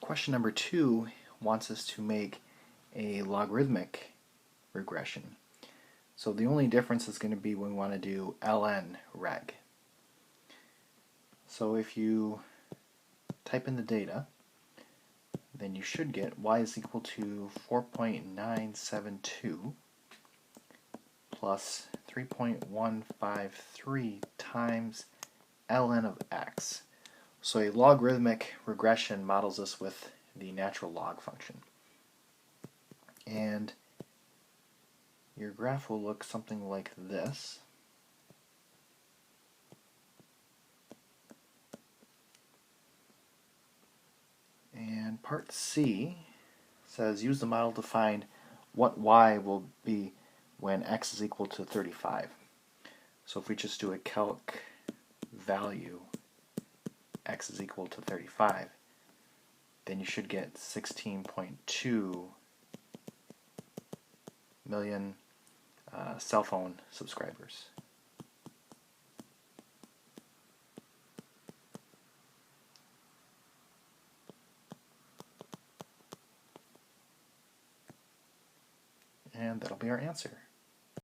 Question number 2 wants us to make a logarithmic regression. So the only difference is going to be when we want to do ln reg. So if you type in the data, then you should get y is equal to 4.972 plus 3.153 times ln of x. So a logarithmic regression models this with the natural log function. And your graph will look something like this. And part C says use the model to find what y will be when x is equal to 35. So if we just do a calc value x is equal to 35, then you should get 16.2 million cell phone subscribers. And that'll be our answer.